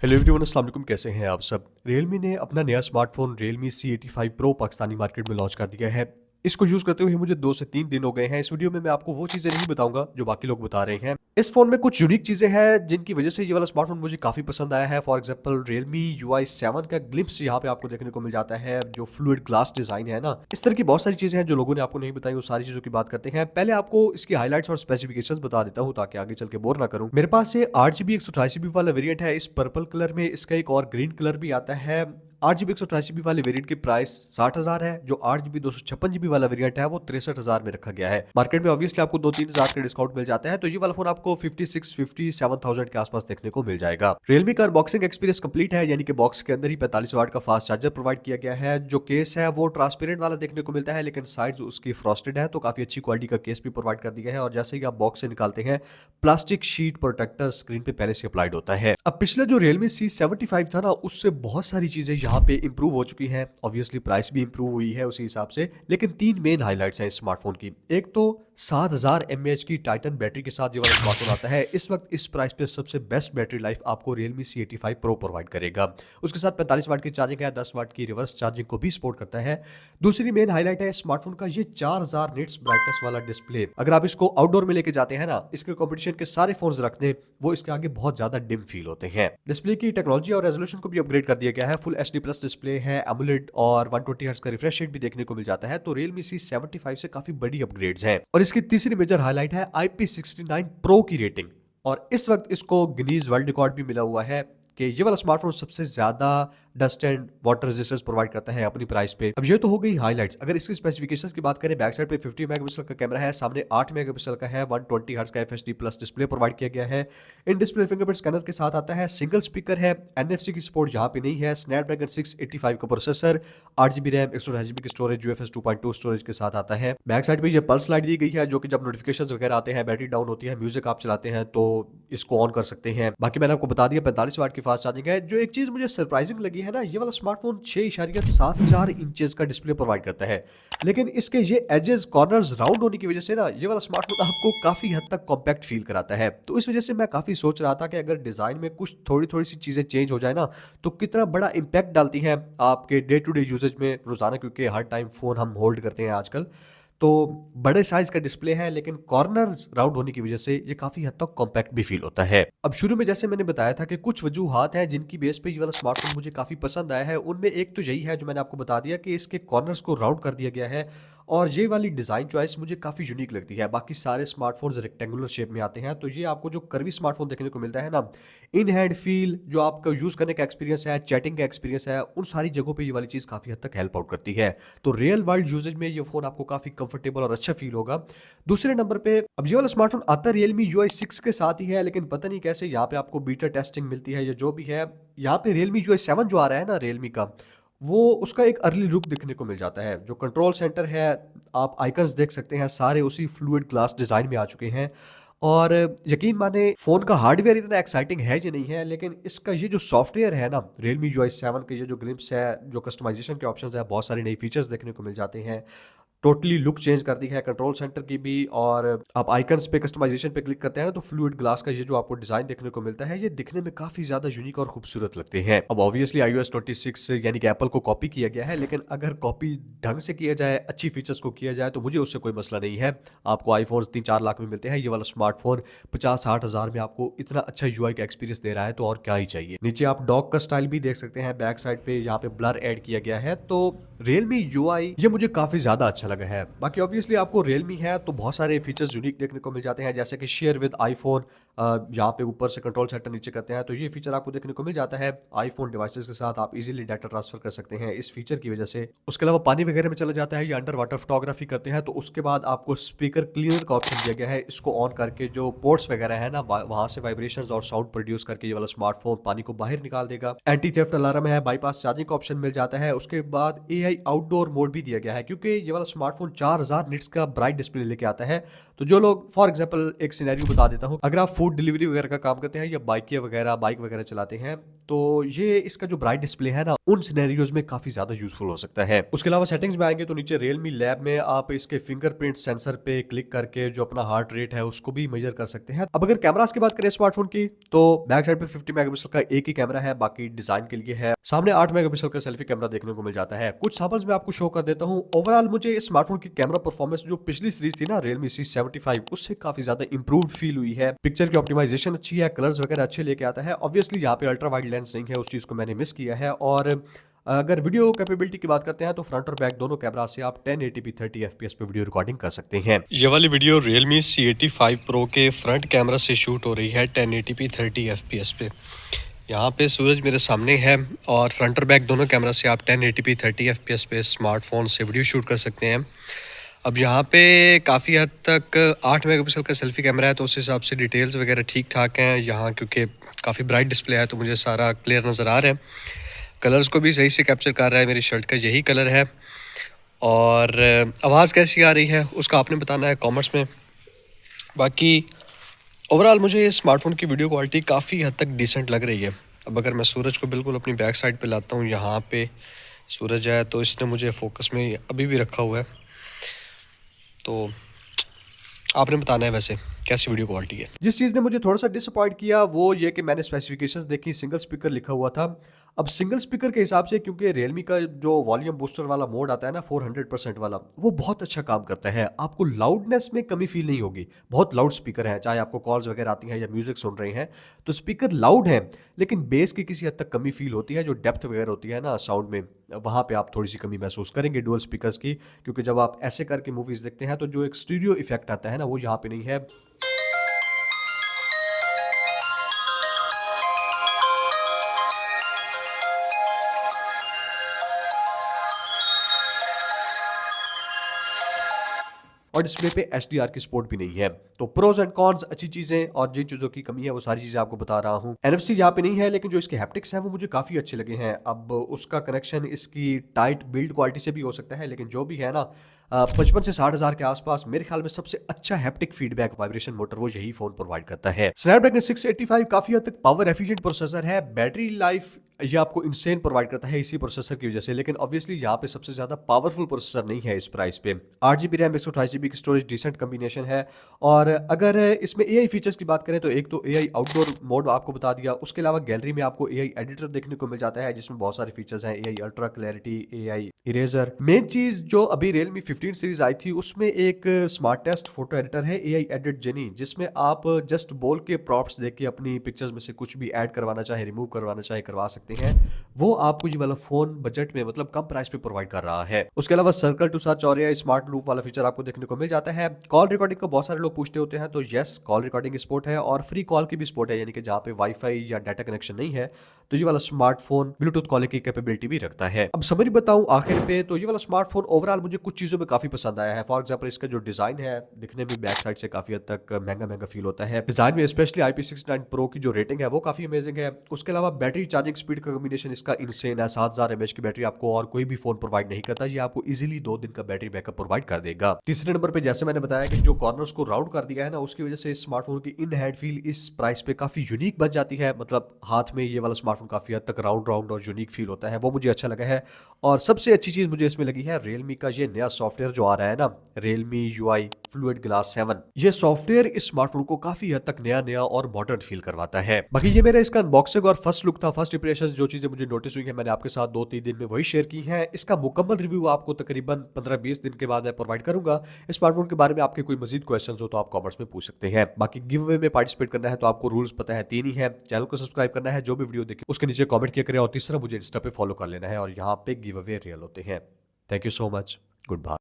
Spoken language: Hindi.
हेलो एवरीवन, अस्सलाम वालेकुम। कैसे हैं आप सब। Realme ने अपना नया smartphone Realme C85 Pro Pakistani market में लॉन्च कर दिया है। इसको यूज़ करते हुए मुझे 2 से 3 दिन हो गए हैं। इस वीडियो में मैं आपको वो चीज़ें नहीं बताऊंगा जो बाकी लोग बता रहे हैं। इस फ़ोन में कुछ यूनिक चीज़ें हैं जिनकी वजह से ये वाला स्मार्टफोन मुझे काफ़ी पसंद आया है। फॉर एग्जांपल Realme UI 7 का ग्लिम्प्स यहाँ पे आपको देखने को मिल जाता है। जो फ्लूइड ग्लास डिज़ाइन है ना, इस तरह की बहुत सारी चीज़ें हैं जो लोगों ने आपको नहीं बताई। वो सारी चीज़ों की बात करते हैं। पहले आपको इसकी हाईलाइट्स और स्पेसिफिकेशंस बता देता हूँ ताकि आगे चल के बोर ना करूँ। मेरे पास ये 8GB 128GB वाला वेरिएंट है। इस पर्पल कलर में इसका एक और ग्रीन कलर भी आता है। 8GB 128GB वाले वेरिएंट की प्राइस 60,000 है। जो 8GB 256GB वाला वेरिएंट है वो 63,000 में रखा गया है। मार्केट में ऑब्वियसली आपको 2-3 हजार का डिस्काउंट मिल जाता है, तो ये वाला फोन आपको 56-57,000 के आसपास देखने को मिल जाएगा। रियलमी का अनबॉक्सिंग एक्सपीरियंस कंप्लीट है, यानी कि बॉक्स के अंदर ही 45 वाट का फास्ट चार्जर प्रोवाइड किया गया है। जो केस है वो ट्रांसपेरेंट वाला देखने को मिलता है, लेकिन साइड उसकी फ्रॉस्टेड है, तो काफी अच्छी क्वालिटी का केस भी प्रोवाइड कर दिया है। और जैसे ही आप बॉक्स से निकालते हैं, प्लास्टिक शीट प्रोटेक्टर स्क्रीन पे पहले से अप्लाइड होता है। अब पिछले जो Realme C75 था ना, उससे बहुत सारी चीजें यहाँ पे इंप्रूव हो चुकी हैं। ऑब्वियसली प्राइस भी इंप्रूव हुई है उसी हिसाब से, लेकिन 3 मेन हाइलाइट्स हैं इस स्मार्टफोन की। एक तो 7000 mAh की टाइटन बैटरी के साथ ये वाला स्मार्टफोन आता है। इस वक्त इस प्राइस पे सबसे बेस्ट बैटरी लाइफ आपको Realme C85 Pro प्रोवाइड करेगा। उसके साथ 45 वाट की चार्जिंग है, 10 वाट की रिवर्स चार्जिंग को भी सपोर्ट करता है। दूसरी मेन हाईलाइट है स्मार्टफोन का ये 4000 निट्स ब्राइटनेस वाला डिस्प्ले। अगर आप इसको आउटडोर में लेके जाते हैं ना, इसके कंपटीशन के सारे फोन्स रख दें, वो इसके आगे बहुत ज्यादा डिम फील होते हैं। डिस्प्ले की टेक्नोलॉजी और रेजोल्यूशन को भी अपग्रेड कर दिया गया है। फुल HD प्लस डिस्प्ले है, एमोलेड और 120 हर्ट्ज का रिफ्रेश रेट भी देखने को मिल जाता है। तो Realme C75 से काफी बड़ी अपग्रेड्स हैं। और इसकी तीसरी मेजर हाईलाइट है IP69 Pro की रेटिंग। और इस वक्त इसको गिनीज वर्ल्ड रिकॉर्ड भी मिला हुआ है कि ये वाला स्मार्टफोन सबसे ज्यादा dust and water resistance provide करता है अपनी प्राइस पे। अब ये तो हो गई हाइलाइट्स। अगर इसकी स्पेसिफिकेशंस की बात करें, बैक साइड पे 50 मेगापिक्सल का कैमरा है, सामने 8 मेगापिक्सल का है, 120 हर्ट्ज का FHD प्लस डिस्प्ले प्रोवाइड किया गया है। इन डिस्प्ले फिंगरप्रिंट स्कैनर के साथ आता है। सिंगल स्पीकर है, NFC की सपोर्ट यहाँ पे नहीं है। स्नैपड्रैगन 685 का प्रोसेसर, 8GB रैम, 128GB की स्टोरेज, UFS 2.2 स्टोरेज के साथ आता है। बैक साइड पे ये पल्स लाइट दी गई है, जो कि जब नोटिफिकेशंस वगैरह आते हैं, बैटरी डाउन होती है, म्यूजिक आप चलाते हैं तो इसको ऑन कर सकते हैं। बाकी मैंने आपको बता दिया 45 वाट की फास्ट चार्जिंग है। जो एक चीज मुझे सरप्राइजिंग लगी है ना, ये वाला स्मार्टफोन 6.74 इंचेस का डिस्प्ले प्रोवाइड करता है, लेकिन इसके ये एजेस कॉर्नर्स राउंड होने की वजह से ना, ये वाला स्मार्टफोन आपको काफी हद तक कॉम्पैक्ट फील कराता है। तो इस वजह से मैं काफी सोच रहा था कि अगर डिजाइन में कुछ थोड़ी थोड़ी सी चीजें चेंज हो जाए ना, तो कितना बड़ा इंपैक्ट डालती हैं आपके डे टू डे यूजेज में रोजाना, क्योंकि हर टाइम फोन हम होल्ड करते हैं आजकल। तो बड़े साइज का डिस्प्ले है, लेकिन कॉर्नर्स राउंड होने की वजह से ये काफी हद तक कॉम्पैक्ट भी फील होता है। अब शुरू में जैसे मैंने बताया था कि कुछ वजूहात हैं जिनकी बेस पे ये वाला स्मार्टफोन मुझे काफी पसंद आया है। उनमें एक तो यही है जो मैंने आपको बता दिया कि इसके कॉर्नर्स को राउंड कर दिया गया है, और ये वाली डिजाइन चॉइस मुझे काफी यूनिक लगती है। बाकी सारे स्मार्टफोन्स रेक्टेंगुलर शेप में आते हैं, तो ये आपको जो कर्वी स्मार्टफोन देखने को मिलता है ना, इन हैंड फील, जो आपका यूज करने का एक्सपीरियंस है, चैटिंग का एक्सपीरियंस है, उन सारी जगहों पे ये वाली चीज काफी हद तक हेल्प आउट करती है। तो रियल वर्ल्ड यूजेज में ये फोन आपको काफी कंफर्टेबल और अच्छा फील होगा। दूसरे नंबर पे अब ये वाला स्मार्टफोन आता Realme UI 6 के साथ ही है, लेकिन पता नहीं कैसे यहाँ पे आपको बीटा टेस्टिंग मिलती है या जो भी है। यहाँ पे Realme UI 7 जो आ रहा है ना Realme का, वो उसका एक अर्ली लुक देखने को मिल जाता है। जो कंट्रोल सेंटर है, आप आइकन्स देख सकते हैं, सारे उसी फ्लूइड ग्लास डिजाइन में आ चुके हैं। और यकीन माने फोन का हार्डवेयर इतना एक्साइटिंग है या नहीं है, लेकिन इसका ये जो सॉफ्टवेयर है ना, Realme UI 7 के ये जो ग्लिम्स है, जो कस्टमाइजेशन के ऑप्शंस है, बहुत सारे नए फीचर्स देखने को मिल जाते हैं। टोटली लुक चेंज कर दी है कंट्रोल सेंटर की भी। और आप आइकन्स पे कस्टमाइजेशन पे क्लिक करते हैं ना, तो फ्लूइड ग्लास का ये जो आपको डिजाइन देखने को मिलता है, ये दिखने में काफी ज्यादा यूनिक और खूबसूरत लगते हैं। अब ऑब्वियसली iOS 26 यानी कि एप्पल को कॉपी किया गया है, लेकिन अगर कॉपी ढंग से किया जाए, अच्छी फीचर्स को किया जाए, तो मुझे उससे कोई मसला नहीं है। आपको आईफोन 3-4 लाख में मिलते हैं, ये वाला स्मार्टफोन 50-60 हजार में आपको इतना अच्छा यूआई का एक्सपीरियंस दे रहा है, तो और क्या ही चाहिए। नीचे आप डॉक का स्टाइल भी देख सकते हैं, बैक साइड पे यहाँ पे ब्लर ऐड किया गया है। तो Realme UI ये मुझे काफी ज्यादा अच्छा लगा है। बाकी ऑब्वियसली आपको Realme है तो बहुत सारे फीचर्स यूनिक देखने को मिल जाते हैं, जैसे कि शेयर विद आईफोन। यहाँ पे ऊपर से कंट्रोल सेंटर नीचे करते हैं, तो ये फीचर आपको देखने को मिल जाता है। आईफोन डिवाइसेस के साथ आप इजीली डाटा ट्रांसफर कर सकते हैं इस फीचर की वजह से। उसके अलावा पानी वगैरह में चला जाता है या अंडर वाटर फोटोग्राफी करते हैं, तो उसके बाद आपको स्पीकर क्लीनर का ऑप्शन दिया गया है। इसको ऑन करके जो पोर्ट्स वगैरह है ना, वहां से वाइब्रेशंस और साउंड प्रोड्यूस करके ये वाला स्मार्टफोन पानी को बाहर निकाल देगा। एंटी थेफ्ट अलार्म है, बाईपास चार्जिंग का ऑप्शन मिल जाता है। उसके बाद AI आउटडोर मोड भी दिया गया है, क्योंकि ये वाला स्मार्टफोन 4000 निट्स का ब्राइट डिस्प्ले लेके आता है। तो जो लोग, फॉर एग्जांपल एक सिनेरियो बता देता हूँ, अगर आप फूड डिलीवरी वगैरह का काम करते हैं या बाइक वगैरह चलाते हैं, तो ये इसका जो ब्राइट डिस्प्ले है ना, उन सिनेरियोज में काफी ज्यादा यूजफुल हो सकता है। उसके अलावा सेटिंग्स में आएंगे तो नीचे Realme लैब में आप इसके फिंगरप्रिंट सेंसर पे क्लिक करके जो अपना हार्ट रेट है उसको भी मेजर कर सकते हैं। अब अगर कैमरास की बात करें स्मार्टफोन की, तो बैक साइड पे 50 मेगापिक्सल का एक ही कैमरा है, बाकी डिजाइन के लिए है। सामने 8 मेगापिक्सल का सेल्फी कैमरा देखने को मिल जाता है। कुछ सैंपल्स मैं आपको शो कर देता हूँ। ओवरऑल मुझे इस स्मार्टफोन की कैमरा परफॉर्मेंस जो पिछली सीरीज थी ना Realme C75, उससे काफी ज्यादा इंप्रूव्ड फील हुई है। पिक्चर की ऑप्टिमाइजेशन अच्छी है, कलर्स वगैरह अच्छे लेके आता है। ऑब्वियसली यहाँ पे अल्ट्रा वाइड लेंस नहीं है, उस चीज को मैंने मिस किया है। और अगर वीडियो कैपेबिलिटी की बात करते हैं तो फ्रंट और बैक दोनों कैमरा से आप 1080p 30 fps पे वीडियो रिकॉर्डिंग कर सकते हैं। ये वाली वीडियो Realme C85 Pro के फ्रंट कैमरा से शूट हो रही है 1080p 30 fps पे। यहाँ पे सूरज मेरे सामने है और फ्रंट और बैक दोनों कैमरा से आप 1080p 30 fps पे स्मार्टफोन से वीडियो शूट कर सकते हैं। अब यहाँ पे काफ़ी हद तक 8 मेगापिक्सल का सेल्फी कैमरा है, तो उस हिसाब से डिटेल्स वगैरह ठीक ठाक हैं यहाँ, क्योंकि काफ़ी ब्राइट डिस्प्ले है तो मुझे सारा क्लियर नज़र आ रहा है। कलर्स को भी सही से कैप्चर कर रहा है, मेरी शर्ट का यही कलर है। और आवाज़ कैसी आ रही है उसका आपने बताना है कमेंट्स में। बाकी ओवरऑल मुझे ये स्मार्टफोन की वीडियो क्वालिटी काफ़ी हद तक डिसेंट लग रही है। अब अगर मैं सूरज को बिल्कुल अपनी बैक साइड पे लाता हूँ, यहाँ पे सूरज है तो इसने मुझे फोकस में अभी भी रखा हुआ है। तो आपने बताना है वैसे कैसी वीडियो क्वालिटी है। जिस चीज़ ने मुझे थोड़ा सा डिसअपॉइंट किया वो ये कि मैंने स्पेसिफिकेशंस देखी, सिंगल स्पीकर लिखा हुआ था। अब सिंगल स्पीकर के हिसाब से, क्योंकि Realme का जो वॉल्यूम बूस्टर वाला मोड आता है ना 400% वाला, वो बहुत अच्छा काम करता है। आपको लाउडनेस में कमी फील नहीं होगी। बहुत लाउड स्पीकर है, चाहे आपको कॉल्स वगैरह आती हैं या म्यूजिक सुन रहे हैं तो स्पीकर लाउड है, लेकिन बेस की किसी हद तक कमी फील होती है। जो डेप्थ वगैरह होती है ना साउंड में, वहाँ पे आप थोड़ी सी कमी महसूस करेंगे डुअल स्पीकर्स की, क्योंकि जब आप ऐसे करके मूवीज देखते हैं तो जो एक स्टूडियो इफेक्ट आता है ना, वो यहाँ पे नहीं है। और डिस्प्ले पे HDR की सपोर्ट भी नहीं है। तो प्रोज एंड कॉन्स, अच्छी चीजें और जिन चीजों की कमी है वो सारी चीजें आपको बता रहा हूँ। NFC यहाँ पे नहीं है, लेकिन जो इसके हैप्टिक्स हैं वो मुझे काफी अच्छे लगे हैं। अब उसका कनेक्शन इसकी टाइट बिल्ड क्वालिटी से भी हो सकता है, लेकिन जो भी है ना 55 से 60 हजार के आसपास मेरे ख्याल में सबसे अच्छा हैप्टिक फीडबैक वाइब्रेशन मोटर वो यही फोन प्रोवाइड करता है। स्नैपड्रैगन 685 काफी हद तक पावर एफिशिएंट प्रोसेसर है। बैटरी लाइफ ये आपको इंसेन प्रोवाइड करता है इसी प्रोसेसर की वजह से, लेकिन ऑब्वियसली यहाँ पे सबसे ज्यादा पावरफुल प्रोसेसर नहीं है इस प्राइस पे। 8GB रैम 128GB की स्टोरेज डिसेंट कॉम्बिनेशन है। और अगर इसमें AI फीचर्स की बात करें तो एक तो AI आउटडोर मोड आपको बता दिया, उसके अलावा गैलरी में आपको AI एडिटर देखने को मिल जाता है जिसमें बहुत सारे फीचर्स हैं। AI ultra clarity, AI eraser. Main चीज जो अभी Realme 15 सीरीज आई थी उसमें एक स्मार्टेस्ट फोटो एडिटर है AI एडिट जेनी, जिसमें आप जस्ट बोल के प्रॉप्ट्स देके अपनी पिक्चर्स में से कुछ भी ऐड करवाना चाहे, रिमूव करवाना चाहे, करवा सकते हैं। वो आपको ये वाला फोन बजट में, मतलब कम प्राइस पे प्रोवाइड कर रहा है। उसके अलावा सर्कल टू सर्च और स्मार्ट लूप वाला फीचर आपको देखने को मिल जाता है। कॉल रिकॉर्डिंग को बहुत सारे लोग पूछते होते हैं, तो यस, कॉल रिकॉर्डिंग सपोर्ट है और फ्री कॉल की भी सपोर्ट है, यानी कि जहाँ पे वाईफाई या डाटा कनेक्शन नहीं है तो ये वाला स्मार्टफोन ब्लूटूथ कॉलिंग की कैपेबिलिटी भी रखता है। अब समरी बताऊं आखिर पे, तो ये वाला स्मार्टफोन ओवरऑल मुझे कुछ चीजों में काफी पसंद आया है। फॉर एग्जांपल इसका जो डिजाइन है दिखने में बैक साइड से काफी हद तक महंगा फील होता है। डिजाइन में स्पेशली IP69 Pro की जो रेटिंग है वो काफी अमेजिंग है। उसके अलावा बैटरी चार्जिंग स्पीड का कॉम्बिनेशन इसका इंसेन है। 7000 mAh की बैटरी आपको और कोई भी फोन प्रोवाइड नहीं करता। ये आपको इजीली 2 दिन का बैटरी बैकअप प्रोवाइड कर देगा। तीसरे नंबर पे जैसे मैंने बताया कि जो कॉर्नर्स को राउंड कर दिया है ना, उसकी वजह से स्मार्टफोन की इन हैंड फील इस प्राइस पे काफी यूनिक बन जाती है। मतलब हाथ में ये वाला स्मार्टफोन काफी हद तक राउंड और यूनिक फील होता है, वो मुझे अच्छा लगा है। और सबसे अच्छी चीज मुझे इसमें लगी है Realme का ये नया सॉफ्टवेयर जो आ रहा है ना, Realme UI Fluid Glass 7। ये सॉफ्टवेयर इस स्मार्टफोन को काफी हद तक नया और मॉडर्न फील करवाता है। बाकी ये मेरा इसका अनबॉक्सिंग और फर्स्ट लुक था, फर्स्ट इंप्रेशन। जो चीजें मुझे नोटिस हुई है मैंने आपके साथ 2-3 दिन में वही शेयर की है। इसका मुकम्मल रिव्यू आपको तकरीबन 15-20 दिन के बाद मैं प्रोवाइड करूंगा। इस स्मार्टफोन के बारे में आपके कोई मजीद क्वेश्चन हो तो आप कमेंट्स में पूछ सकते हैं। बाकी गिव अवे में पार्टिसिपेट करना है तो आपको रूल्स पता है, 3 ही है। चैनल को सब्सक्राइब करना है, जो भी वीडियो देखे उसके नीचे कॉमेंट किया करें, और तीसरा मुझे इंस्टा पे फॉलो कर लेना है, और यहाँ पे गिव अवे रियल होते हैं। Thank you so much, good bye.